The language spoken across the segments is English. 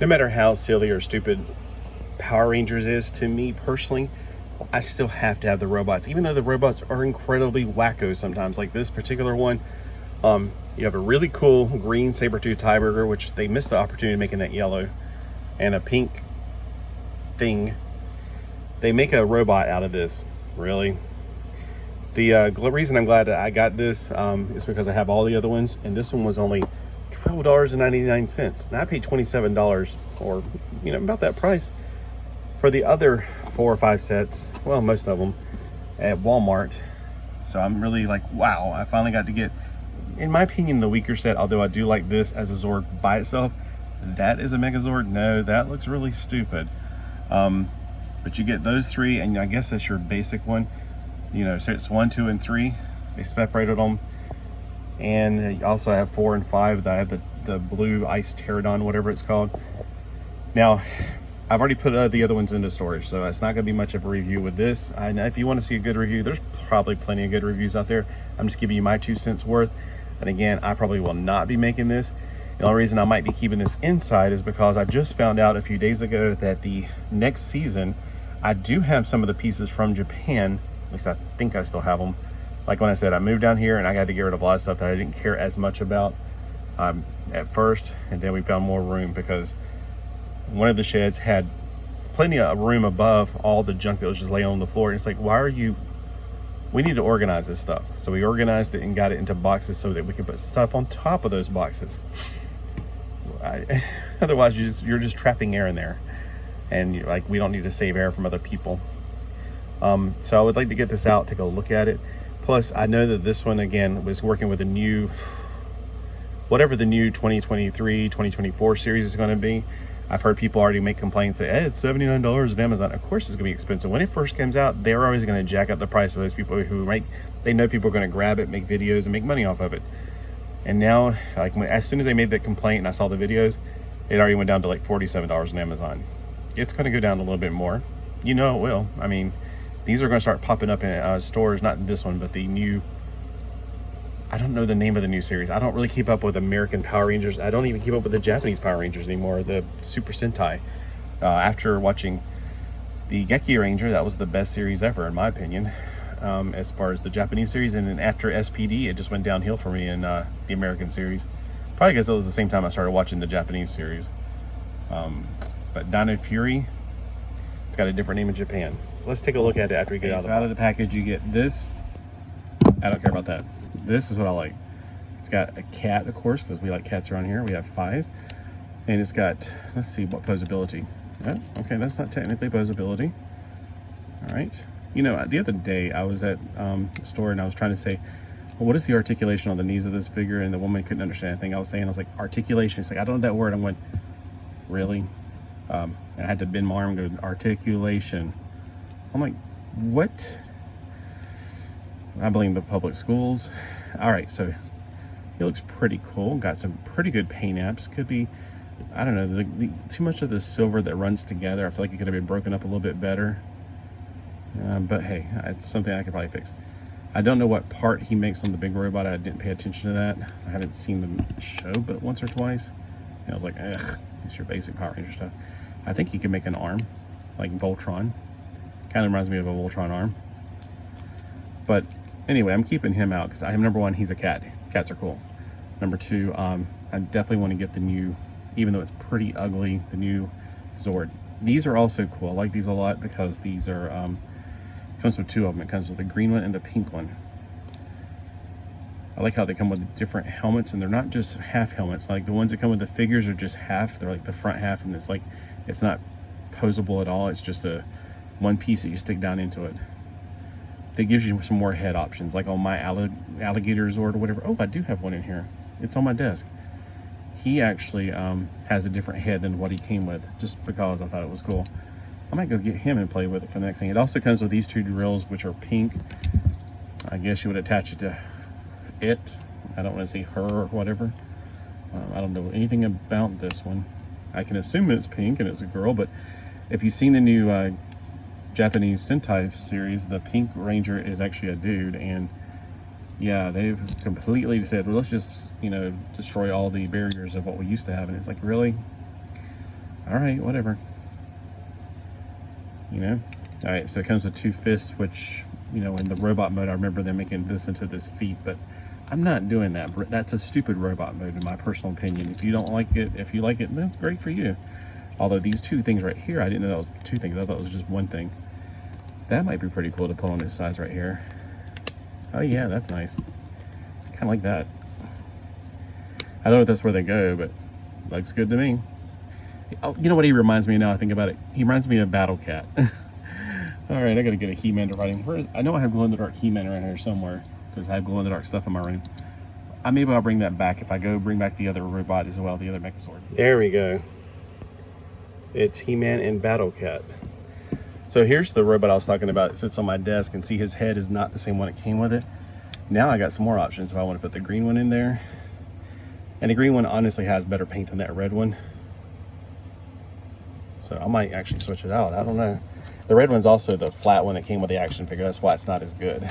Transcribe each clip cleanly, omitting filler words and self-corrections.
no matter how silly or stupid Power Rangers is to me personally, I still have to have the robots, even though the robots are incredibly wacko sometimes. Like this particular one, you have a really cool green saber-tooth tiger, which they missed the opportunity of making that yellow, and a pink thing. They make a robot out of this. Really? The reason I'm glad that I got this is because I have all the other ones, and this one was only $12.99. Now I paid $27, or about that price, for the other 4 or 5 sets. Well, most of them at Walmart. So I'm really like, wow! I finally got to get, in my opinion, the weaker set. Although I do like this as a Zord by itself. That is a Megazord. No, that looks really stupid. But you get those 3, and I guess that's your basic one. So it's 1, 2, and 3. They separated them. And you also have 4 and 5. I have the blue ice pterodon, whatever it's called. Now, I've already put the other ones into storage, so it's not going to be much of a review with this. I know if you want to see a good review, there's probably plenty of good reviews out there. I'm just giving you my 2 cents worth. And again, I probably will not be making this. The only reason I might be keeping this inside is because I just found out a few days ago that the next season, I do have some of the pieces from Japan. At least I think I still have them. Like when I said, I moved down here and I got to get rid of a lot of stuff that I didn't care as much about at first. And then we found more room because one of the sheds had plenty of room above all the junk that was just laying on the floor. And it's like, we need to organize this stuff. So we organized it and got it into boxes so that we could put stuff on top of those boxes. Otherwise, you're just trapping air in there. And we don't need to save air from other people. So I would like to get this out, take a look at it. Plus, I know that this one, again, was working with a new, whatever the new 2023, 2024 series is going to be. I've heard people already make complaints that, hey, it's $79 at Amazon. Of course it's going to be expensive. When it first comes out, they're always going to jack up the price for those people who they know people are going to grab it, make videos, and make money off of it. And now, as soon as they made that complaint and I saw the videos, it already went down to like $47 on Amazon. It's going to go down a little bit more. It will. I mean, these are going to start popping up in stores, not this one, but the new, I don't know the name of the new series. I don't really keep up with American Power Rangers. I don't even keep up with the Japanese Power Rangers anymore, the Super Sentai. After watching the Geki Ranger, that was the best series ever, in my opinion, as far as the Japanese series. And then after SPD, it just went downhill for me in the American series. Probably because it was the same time I started watching the Japanese series. But Dino Fury, it's got a different name in Japan. So let's take a look at it after we get out of the box. Out of the package, you get this. I don't care about that. This is what I like. It's got a cat, of course, because we like cats around here. We have 5. And it's got, let's see, what posability. Oh, okay, that's not technically posability. All right. The other day I was at a store and I was trying to say, well, what is the articulation on the knees of this figure? And the woman couldn't understand anything I was saying. I was like, articulation. It's like, I don't know that word. I went, really? And I had to bend my arm and go, articulation. I'm like, what? I blame the public schools. All right, so it looks pretty cool. Got some pretty good paint apps. Could be, I don't know, too much of the silver that runs together. I feel like it could have been broken up a little bit better. But hey, it's something I could probably fix. I don't know what part he makes on the big robot. I didn't pay attention to that. I haven't seen them show but once or twice. And I was like, ugh, it's your basic Power Ranger stuff. I think he could make an arm, like Voltron. Kind of reminds me of a Voltron arm. But anyway, I'm keeping him out because number 1, he's a cat. Cats are cool. Number 2, I definitely want to get the new, even though it's pretty ugly, the new Zord. These are also cool. I like these a lot because these are, comes with 2 of them. It comes with the green one and the pink one. I like how they come with different helmets, and they're not just half helmets. Like the ones that come with the figures are just half. They're like the front half, and it's not posable at all. It's just one piece that you stick down into it. That gives you some more head options, like on my alligator Zord or whatever. Oh, I do have one in here. It's on my desk. He actually has a different head than what he came with, just because I thought it was cool. I might go get him and play with it for the next thing. It also comes with these 2 drills, which are pink. I guess you would attach it to it. I don't want to say her or whatever. I don't know anything about this one. I can assume it's pink and it's a girl, but if you've seen the new Japanese Sentai series, the pink ranger is actually a dude, and yeah, they've completely said, well, let's just destroy all the barriers of what we used to have. And it's like, really? all right, whatever. You know? All right, so it comes with 2 fists, which, you know, in the robot mode, I remember them making this into this feet, but I'm not doing that. That's a stupid robot mode, in my personal opinion. If you don't like it, if you like it, then great for you. Although these 2 things right here, I didn't know that was 2 things. I thought it was just 1 thing. That might be pretty cool to put on this size right here. Oh yeah, that's nice. Kind of like that. I don't know if that's where they go, but looks good to me. Oh, you know what he reminds me of now I think about it? He reminds me of Battle Cat. All right, I gotta get a He-Man to write him. I know I have glow-in-the-dark He-Man around here somewhere because I have glow-in-the-dark stuff in my room. Maybe I'll bring that back if I go bring back the other robot as well, the other Megazord. There we go. It's He-Man and Battle Cat. So here's the robot I was talking about. It sits on my desk, and see his head is not the same one that came with it. Now I got some more options if I want to put the green one in there. And the green one honestly has better paint than that red one. So I might actually switch it out. I don't know. The red one's also the flat one that came with the action figure. That's why it's not as good.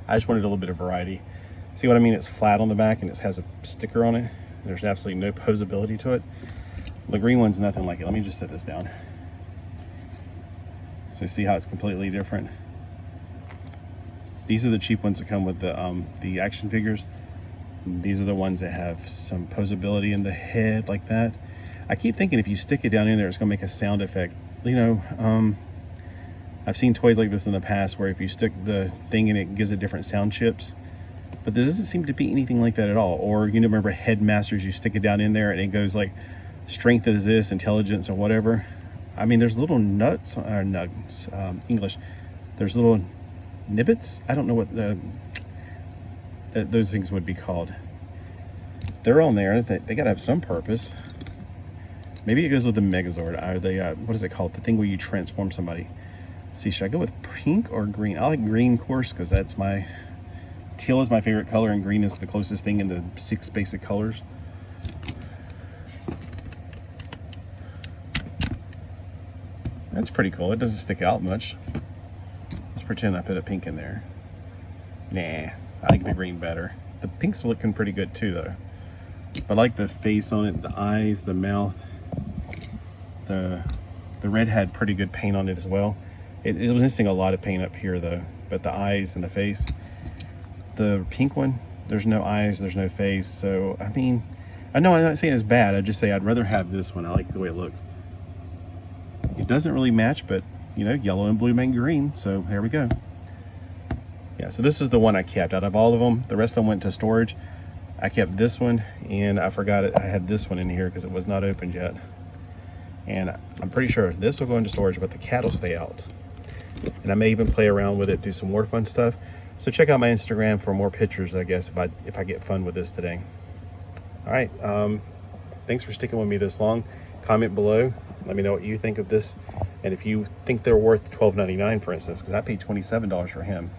I just wanted a little bit of variety. See what I mean? It's flat on the back and it has a sticker on it. There's absolutely no posability to it. The green one's nothing like it. Let me just set this down. So see how it's completely different? These are the cheap ones that come with the action figures. These are the ones that have some posability in the head like that. I keep thinking if you stick it down in there, it's gonna make a sound effect. You know, I've seen toys like this in the past where if you stick the thing in it, gives it different sound chips. But there doesn't seem to be anything like that at all. Or you know, remember Headmasters, you stick it down in there and it goes like, strength is this, intelligence or whatever. I mean, there's little nuts, or nuts, English. There's little nibbits. I don't know what those things would be called. They're on there. They gotta have some purpose. Maybe it goes with the Megazord. Or the what is it called? The thing where you transform somebody. See, should I go with pink or green? I like green, of course, because that's my teal is my favorite color, and green is the closest thing in the 6 basic colors. That's pretty cool. It doesn't stick out much. Let's pretend I put a pink in there. Nah, I like the green better. The pink's looking pretty good too, though. But I like the face on it, the eyes, the mouth. The red had pretty good paint on it as well. It was missing a lot of paint up here though, but the eyes and the face. The pink one, there's no eyes, there's no face. So, I mean, I know I'm not saying it's bad. I just say I'd rather have this one. I like the way it looks. It doesn't really match, but you know, yellow and blue make green. So here we go. Yeah, so this is the one I kept out of all of them. The rest of them went to storage. I kept this one, and I forgot it. I had this one in here because it was not opened yet. And I'm pretty sure this will go into storage, but the cat will stay out. And I may even play around with it, do some more fun stuff. So check out my Instagram for more pictures, I guess, if I get fun with this today. All right, thanks for sticking with me this long. Comment below. Let me know what you think of this, and if you think they're worth $12.99, for instance, because I paid $27 for him.